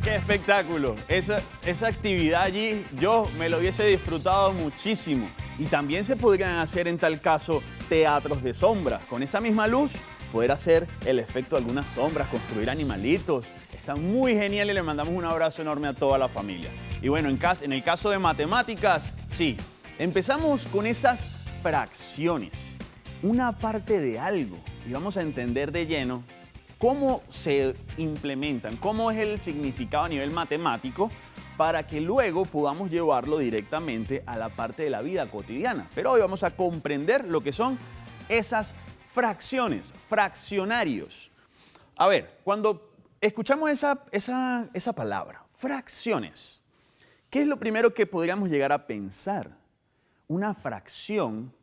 ¡Qué espectáculo! Esa actividad allí yo me lo hubiese disfrutado muchísimo. Y también se podrían hacer en tal caso teatros de sombras. Con esa misma luz poder hacer el efecto de algunas sombras, construir animalitos. Está muy genial y le mandamos un abrazo enorme a toda la familia. Y bueno, en el caso de matemáticas, sí. Empezamos con esas fracciones. Una parte de algo. Y vamos a entender de lleno cómo se implementan, cómo es el significado a nivel matemático para que luego podamos llevarlo directamente a la parte de la vida cotidiana. Pero hoy vamos a comprender lo que son esas fracciones, fraccionarios. A ver, cuando escuchamos esa palabra, fracciones, ¿qué es lo primero que podríamos llegar a pensar? Una fracción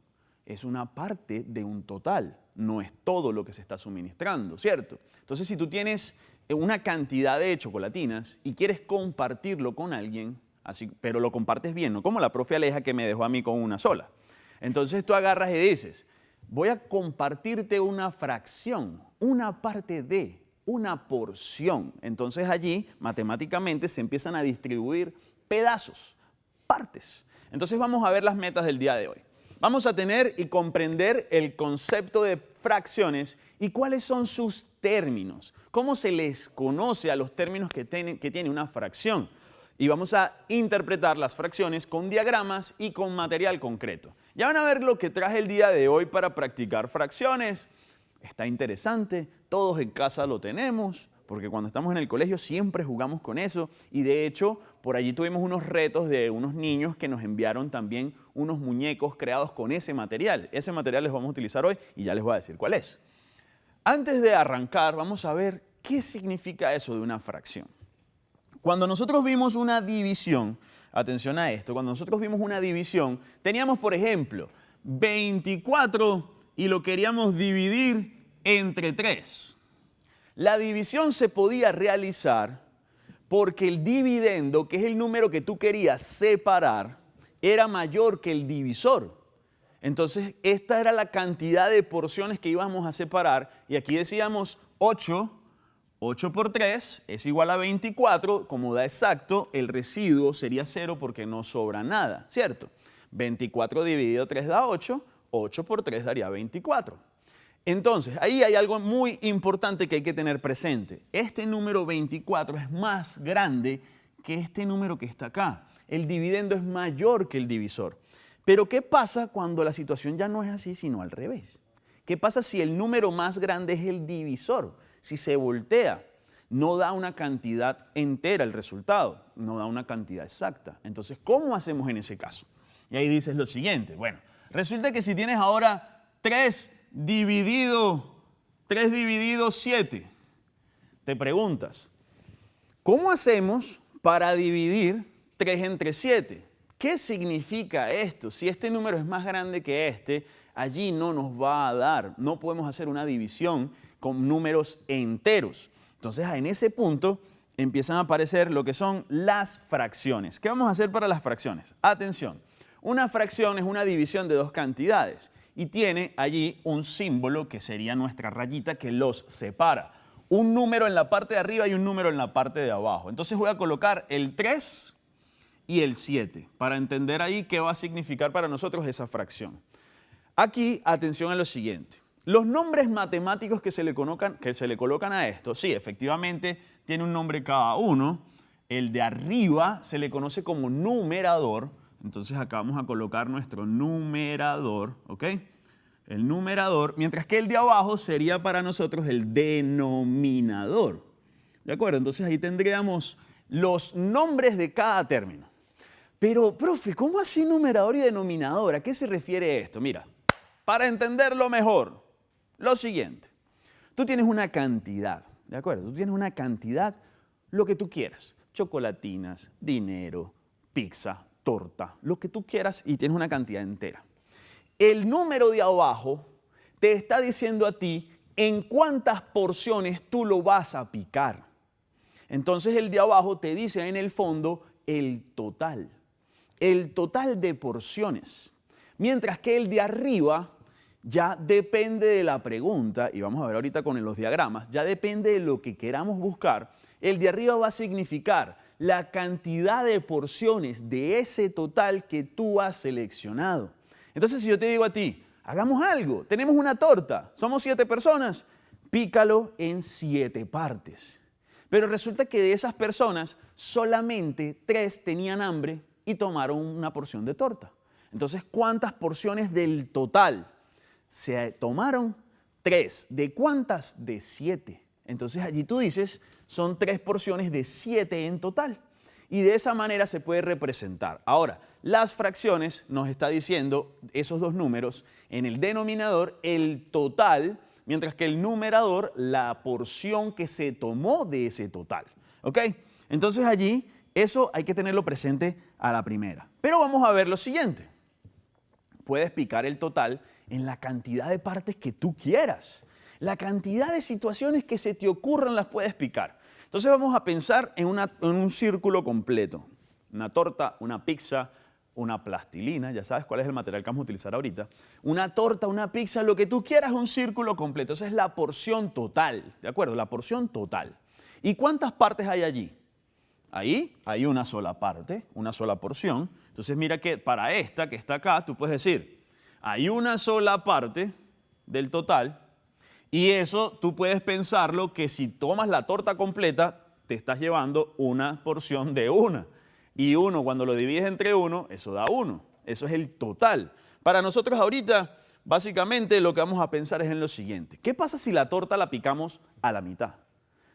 es una parte de un total, no es todo lo que se está suministrando, ¿cierto? Entonces, si tú tienes una cantidad de chocolatinas y quieres compartirlo con alguien, así, pero lo compartes bien, no como la profe Aleja que me dejó a mí con una sola. Entonces tú agarras y dices, voy a compartirte una fracción, una parte de, una porción. Entonces allí, matemáticamente, se empiezan a distribuir pedazos, partes. Entonces vamos a ver las metas del día de hoy. Vamos a tener y comprender el concepto de fracciones y cuáles son sus términos. Cómo se les conoce a los términos que tiene una fracción. Y vamos a interpretar las fracciones con diagramas y con material concreto. Ya van a ver lo que traje el día de hoy para practicar fracciones. Está interesante, todos en casa lo tenemos, porque cuando estamos en el colegio siempre jugamos con eso. Y de hecho, por allí tuvimos unos retos de unos niños que nos enviaron también unos muñecos creados con ese material. Ese material les vamos a utilizar hoy y ya les voy a decir cuál es. Antes de arrancar, vamos a ver qué significa eso de una fracción. Cuando nosotros vimos una división, atención a esto, cuando nosotros vimos una división, teníamos, por ejemplo, 24 y lo queríamos dividir entre 3. La división se podía realizar porque el dividendo, que es el número que tú querías separar, era mayor que el divisor. Entonces, esta era la cantidad de porciones que íbamos a separar. Y aquí decíamos 8 por 3 es igual a 24. Como da exacto, el residuo sería 0 porque no sobra nada, ¿cierto? 24 dividido 3 da 8. 8 por 3 daría 24. Entonces, ahí hay algo muy importante que hay que tener presente. Este número 24 es más grande que este número que está acá. El dividendo es mayor que el divisor. Pero ¿qué pasa cuando la situación ya no es así, sino al revés? ¿Qué pasa si el número más grande es el divisor? Si se voltea, no da una cantidad entera el resultado, no da una cantidad exacta. Entonces, ¿cómo hacemos en ese caso? Y ahí dices lo siguiente. Bueno, resulta que si tienes ahora 3 dividido 7, te preguntas, ¿cómo hacemos para dividir 3 entre 7? ¿Qué significa esto? Si este número es más grande que este, allí no nos va a dar. No podemos hacer una división con números enteros. Entonces, en ese punto empiezan a aparecer lo que son las fracciones. ¿Qué vamos a hacer para las fracciones? Atención, una fracción es una división de dos cantidades y tiene allí un símbolo que sería nuestra rayita que los separa. Un número en la parte de arriba y un número en la parte de abajo. Entonces voy a colocar el 3 y el 7 para entender ahí qué va a significar para nosotros esa fracción. Aquí, atención a lo siguiente. Los nombres matemáticos que se le colocan a esto, sí, efectivamente tiene un nombre cada uno. El de arriba se le conoce como numerador. Entonces acá vamos a colocar nuestro numerador, ¿ok? El numerador, mientras que el de abajo sería para nosotros el denominador. ¿De acuerdo? Entonces ahí tendríamos los nombres de cada término. Pero, profe, ¿cómo así numerador y denominador? ¿A qué se refiere esto? Mira, para entenderlo mejor, lo siguiente. Tú tienes una cantidad, ¿de acuerdo? Tú tienes una cantidad, lo que tú quieras. Chocolatinas, dinero, pizza, torta, lo que tú quieras y tienes una cantidad entera. El número de abajo te está diciendo a ti en cuántas porciones tú lo vas a picar. Entonces el de abajo te dice en el fondo el total de porciones. Mientras que el de arriba ya depende de la pregunta, y vamos a ver ahorita con los diagramas, ya depende de lo que queramos buscar, el de arriba va a significar la cantidad de porciones de ese total que tú has seleccionado. Entonces, si yo te digo a ti, hagamos algo, tenemos una torta, somos 7 personas, pícalo en 7 partes. Pero resulta que de esas personas, solamente 3 tenían hambre y tomaron una porción de torta. Entonces, ¿cuántas porciones del total se tomaron? 3. ¿De cuántas? De 7. Entonces, allí tú dices, son 3 porciones de 7 en total. Y de esa manera se puede representar. Ahora, las fracciones nos está diciendo esos dos números, en el denominador el total, mientras que el numerador la porción que se tomó de ese total. ¿Ok? Entonces allí eso hay que tenerlo presente a la primera. Pero vamos a ver lo siguiente. Puedes picar el total en la cantidad de partes que tú quieras. La cantidad de situaciones que se te ocurran las puedes picar. Entonces vamos a pensar en un círculo completo. Una torta, una pizza, una plastilina, ya sabes cuál es el material que vamos a utilizar ahorita. Una torta, una pizza, lo que tú quieras, un círculo completo. Esa es la porción total, ¿de acuerdo? La porción total. ¿Y cuántas partes hay allí? Ahí hay una sola parte, una sola porción. Entonces mira que para esta que está acá, tú puedes decir, hay una sola parte del total. Y eso tú puedes pensarlo que si tomas la torta completa, te estás llevando una porción de una. Y uno, cuando lo divides entre uno, eso da 1. Eso es el total. Para nosotros ahorita, básicamente lo que vamos a pensar es en lo siguiente. ¿Qué pasa si la torta la picamos a la mitad?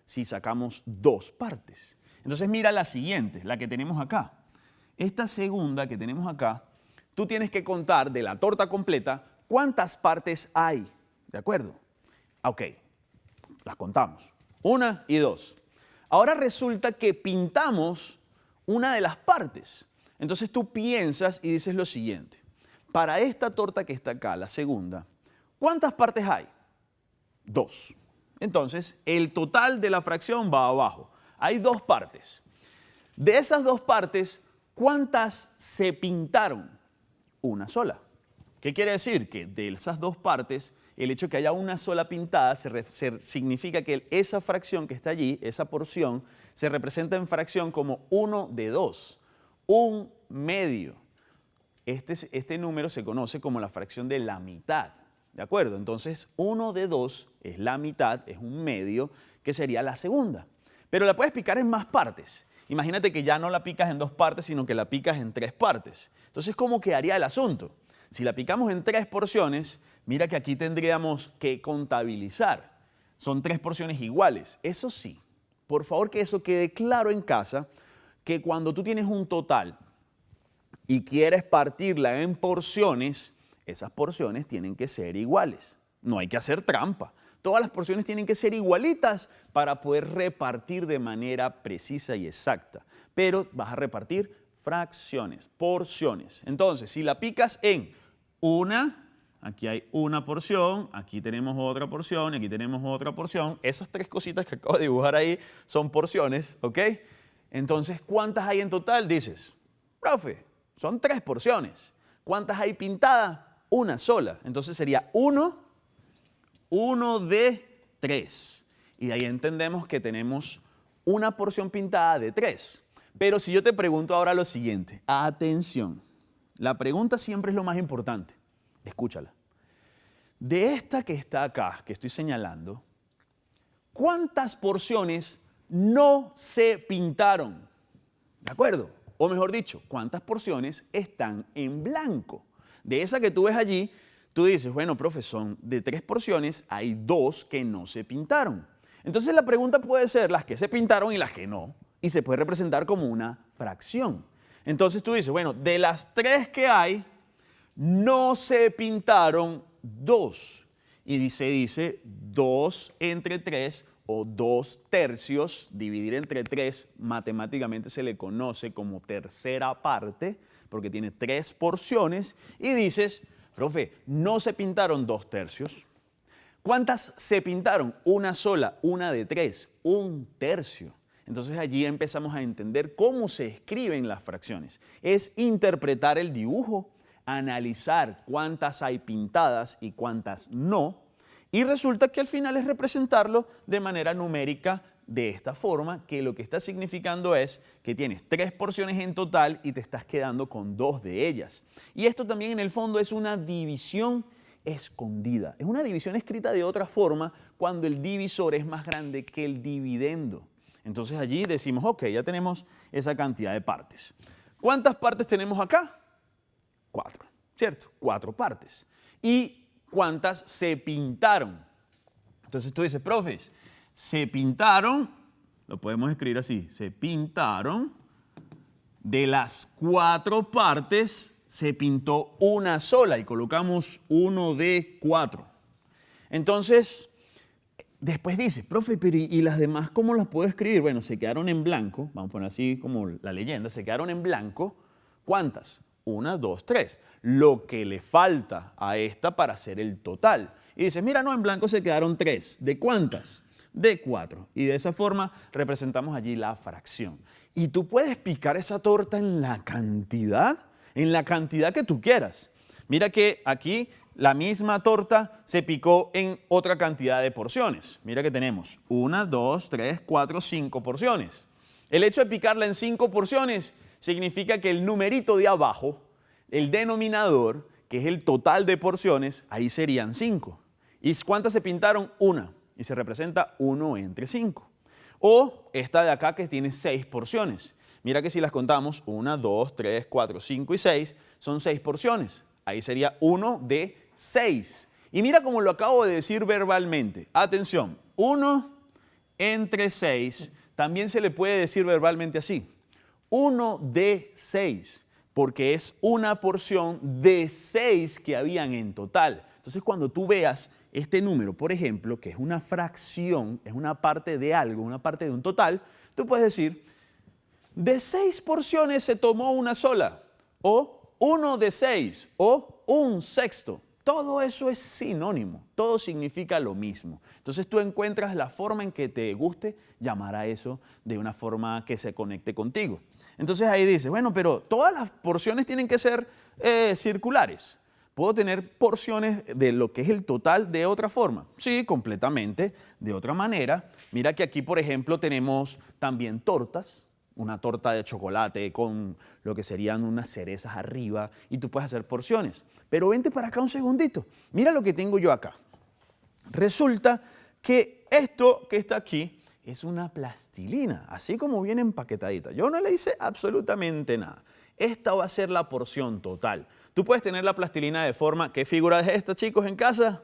Si sacamos 2 partes. Entonces mira la siguiente, la que tenemos acá. Esta segunda que tenemos acá, tú tienes que contar de la torta completa cuántas partes hay. ¿De acuerdo? Ok, las contamos. 1 y 2. Ahora resulta que pintamos una de las partes. Entonces tú piensas y dices lo siguiente. Para esta torta que está acá, la segunda, ¿cuántas partes hay? 2. Entonces, el total de la fracción va abajo. Hay 2 partes. De esas 2 partes, ¿cuántas se pintaron? Una sola. ¿Qué quiere decir? Que de esas 2 partes, el hecho de que haya una sola pintada significa que esa fracción que está allí, esa porción, se representa en fracción como 1 de 2, 1 medio. Este número se conoce como la fracción de la mitad, ¿de acuerdo? Entonces, 1 de 2 es la mitad, es 1 medio, que sería la segunda. Pero la puedes picar en más partes. Imagínate que ya no la picas en 2 partes, sino que la picas en 3 partes. Entonces, ¿cómo quedaría el asunto? Si la picamos en 3 porciones, mira que aquí tendríamos que contabilizar. Son 3 porciones iguales. Eso sí, por favor que eso quede claro en casa, que cuando tú tienes un total y quieres partirla en porciones, esas porciones tienen que ser iguales. No hay que hacer trampa. Todas las porciones tienen que ser igualitas para poder repartir de manera precisa y exacta. Pero vas a repartir fracciones, porciones. Entonces, si la picas en una, aquí hay una porción, aquí tenemos otra porción, aquí tenemos otra porción. Esas 3 cositas que acabo de dibujar ahí son porciones, ¿ok? Entonces, ¿cuántas hay en total? Dices, profe, son 3 porciones. ¿Cuántas hay pintadas? Una sola. Entonces sería 1 de 3. Y de ahí entendemos que tenemos una porción pintada de 3. Pero si yo te pregunto ahora lo siguiente, atención, la pregunta siempre es lo más importante, escúchala. De esta que está acá, que estoy señalando, ¿cuántas porciones no se pintaron? ¿De acuerdo? O mejor dicho, ¿cuántas porciones están en blanco? De esa que tú ves allí, tú dices, bueno, profe, son de 3 porciones, hay 2 que no se pintaron. Entonces la pregunta puede ser las que se pintaron y las que no, y se puede representar como una fracción. Entonces tú dices, bueno, de las 3 que hay, no se pintaron 2. Y se dice 2 entre 3 o 2 tercios, dividir entre 3, matemáticamente se le conoce como tercera parte, porque tiene 3 porciones, y dices, profe, no se pintaron 2 tercios. ¿Cuántas se pintaron? Una sola, una de 3, 1 tercio. Entonces allí empezamos a entender cómo se escriben las fracciones. Es interpretar el dibujo, analizar cuántas hay pintadas y cuántas no, y resulta que al final es representarlo de manera numérica de esta forma, que lo que está significando es que tienes 3 porciones en total y te estás quedando con 2 de ellas. Y esto también en el fondo es una división escondida. Es una división escrita de otra forma cuando el divisor es más grande que el dividendo. Entonces allí decimos, ok, ya tenemos esa cantidad de partes. ¿Cuántas partes tenemos acá? 4, ¿cierto? 4 partes. ¿Y cuántas se pintaron? Entonces tú dices, profes, se pintaron, lo podemos escribir así, se pintaron, de las 4 partes se pintó una sola y colocamos 1 de 4. Entonces, después dice, profe, pero ¿y las demás cómo las puedo escribir? Bueno, se quedaron en blanco, vamos a poner así como la leyenda, se quedaron en blanco. ¿Cuántas? 1, 2, 3. Lo que le falta a esta para hacer el total. Y dices, mira, no, en blanco se quedaron 3. ¿De cuántas? De 4. Y de esa forma representamos allí la fracción. Y tú puedes picar esa torta en la cantidad que tú quieras. Mira que aquí la misma torta se picó en otra cantidad de porciones. Mira que tenemos 1, 2, 3, 4, 5 porciones. El hecho de picarla en 5 porciones significa que el numerito de abajo, el denominador, que es el total de porciones, ahí serían 5. ¿Y cuántas se pintaron? 1. Y se representa 1 entre 5. O esta de acá que tiene 6 porciones. Mira que si las contamos, 1, 2, 3, 4, 5 y 6, son 6 porciones. Ahí sería 1 de 6. Y mira cómo lo acabo de decir verbalmente. Atención, 1 entre 6 también se le puede decir verbalmente así. 1 de 6, porque es una porción de 6 que habían en total. Entonces, cuando tú veas este número, por ejemplo, que es una fracción, es una parte de algo, una parte de un total, tú puedes decir, de 6 porciones se tomó una sola, o 1 de 6, o 1/6. Todo eso es sinónimo, todo significa lo mismo. Entonces tú encuentras la forma en que te guste llamar a eso de una forma que se conecte contigo. Entonces ahí dices, bueno, pero todas las porciones tienen que ser circulares. ¿Puedo tener porciones de lo que es el total de otra forma? Sí, completamente, de otra manera. Mira que aquí, por ejemplo, tenemos también tortas, una torta de chocolate con lo que serían unas cerezas arriba y tú puedes hacer porciones. Pero vente para acá un segundito. Mira lo que tengo yo acá. Resulta que esto que está aquí es una plastilina, así como viene empaquetadita. Yo no le hice absolutamente nada. Esta va a ser la porción total. Tú puedes tener la plastilina de forma... ¿Qué figura es esta, chicos, en casa?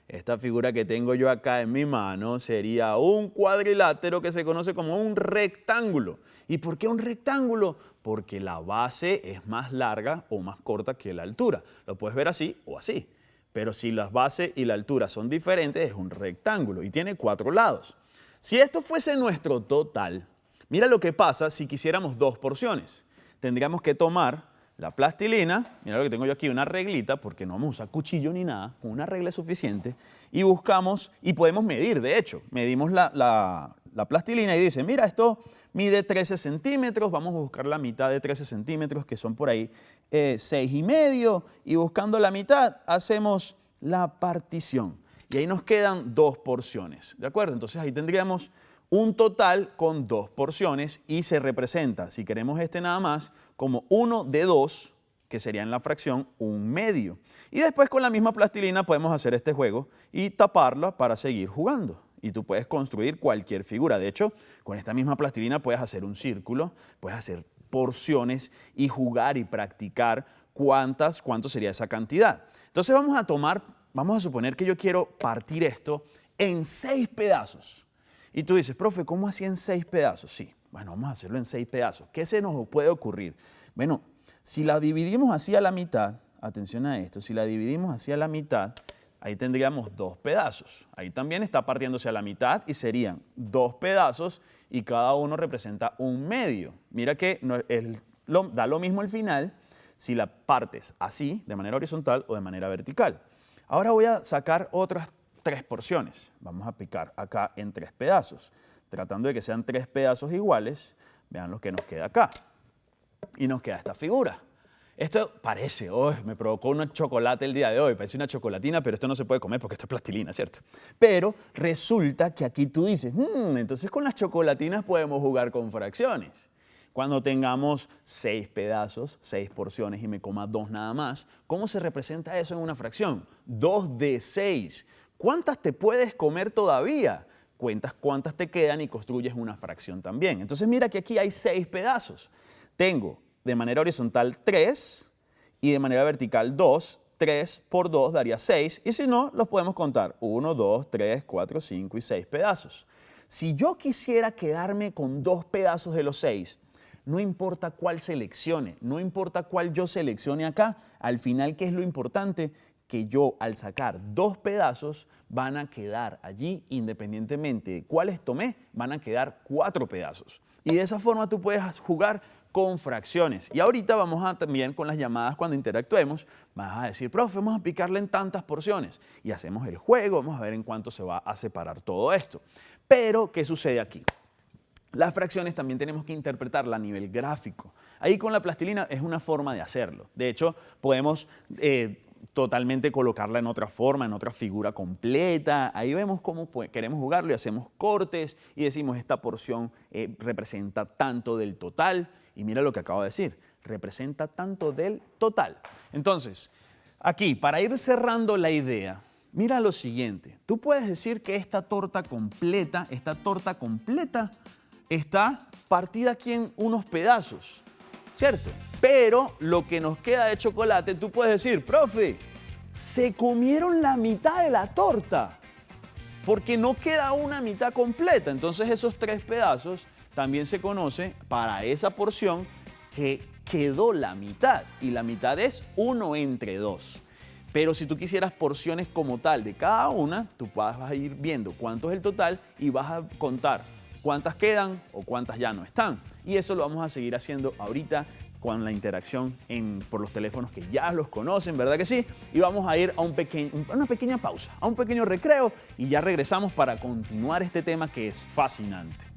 Esta figura que tengo yo acá en mi mano sería un cuadrilátero que se conoce como un rectángulo. ¿Y por qué un rectángulo? Porque la base es más larga o más corta que la altura. Lo puedes ver así o así. Pero si la base y la altura son diferentes, es un rectángulo y tiene 4 lados. Si esto fuese nuestro total, mira lo que pasa si quisiéramos 2 porciones. Tendríamos que tomar la plastilina, mira lo que tengo yo aquí, una reglita, porque no vamos a usar cuchillo ni nada, con una regla es suficiente, y buscamos, y podemos medir, de hecho, medimos la plastilina y dice, mira, esto mide 13 centímetros, vamos a buscar la mitad de 13 centímetros, que son por ahí 6,5, y buscando la mitad hacemos la partición. Y ahí nos quedan 2 porciones, ¿de acuerdo? Entonces ahí tendríamos un total con 2 porciones y se representa, si queremos este nada más, como 1 de 2, que sería en la fracción 1/2. Y después con la misma plastilina podemos hacer este juego y taparla para seguir jugando. Y tú puedes construir cualquier figura. De hecho, con esta misma plastilina puedes hacer un círculo, puedes hacer porciones y jugar y practicar cuánto sería esa cantidad. Entonces vamos a suponer que yo quiero partir esto en 6 pedazos. Y tú dices, profe, ¿cómo así en 6 pedazos? Sí, bueno, vamos a hacerlo en 6 pedazos. ¿Qué se nos puede ocurrir? Bueno, si la dividimos así a la mitad, atención a esto, si la dividimos así a la mitad, ahí tendríamos 2 pedazos. Ahí también está partiéndose a la mitad y serían 2 pedazos y cada uno representa 1/2. Mira que da lo mismo al final si la partes así, de manera horizontal o de manera vertical. Ahora voy a sacar otras 3 porciones. Vamos a picar acá en 3 pedazos. Tratando de que sean 3 pedazos iguales, vean lo que nos queda acá. Y nos queda esta figura. Esto parece, me provocó un chocolate el día de hoy, parece una chocolatina, pero esto no se puede comer porque esto es plastilina, ¿cierto? Pero resulta que aquí tú dices, entonces con las chocolatinas podemos jugar con fracciones. Cuando tengamos 6 pedazos, 6 porciones y me coma 2 nada más, ¿cómo se representa eso en una fracción? 2 de 6. ¿Cuántas te puedes comer todavía? Cuentas cuántas te quedan y construyes una fracción también. Entonces mira que aquí hay 6 pedazos. Tengo de manera horizontal 3 y de manera vertical 2. 3 por 2 daría 6 y si no, los podemos contar. 1, 2, 3, 4, 5 y 6 pedazos. Si yo quisiera quedarme con 2 pedazos de los 6, no importa cuál seleccione, no importa cuál yo seleccione acá, al final, ¿qué es lo importante? Que yo al sacar 2 pedazos van a quedar allí, independientemente de cuáles tomé, van a quedar 4 pedazos. Y de esa forma tú puedes jugar con fracciones. Y ahorita vamos a también con las llamadas cuando interactuemos, vas a decir, profe, vamos a picarle en tantas porciones. Y hacemos el juego, vamos a ver en cuánto se va a separar todo esto. Pero, ¿qué sucede aquí? Las fracciones también tenemos que interpretarla a nivel gráfico. Ahí con la plastilina es una forma de hacerlo. De hecho, podemos totalmente colocarla en otra forma, en otra figura completa. Ahí vemos cómo queremos jugarlo y hacemos cortes y decimos esta porción representa tanto del total. Y mira lo que acabo de decir, representa tanto del total. Entonces, aquí, para ir cerrando la idea, mira lo siguiente. Tú puedes decir que esta torta completa está partida aquí en unos pedazos, ¿cierto? Pero lo que nos queda de chocolate, tú puedes decir, profe, se comieron la mitad de la torta, porque no queda una mitad completa. Entonces esos 3 pedazos también se conoce para esa porción que quedó la mitad, y la mitad es 1 entre 2. Pero si tú quisieras porciones como tal de cada una, tú vas a ir viendo cuánto es el total y vas a contar cuántas quedan o cuántas ya no están. Y eso lo vamos a seguir haciendo ahorita con la interacción por los teléfonos que ya los conocen, ¿verdad que sí? Y vamos a ir a una pequeña pausa, a un pequeño recreo y ya regresamos para continuar este tema que es fascinante.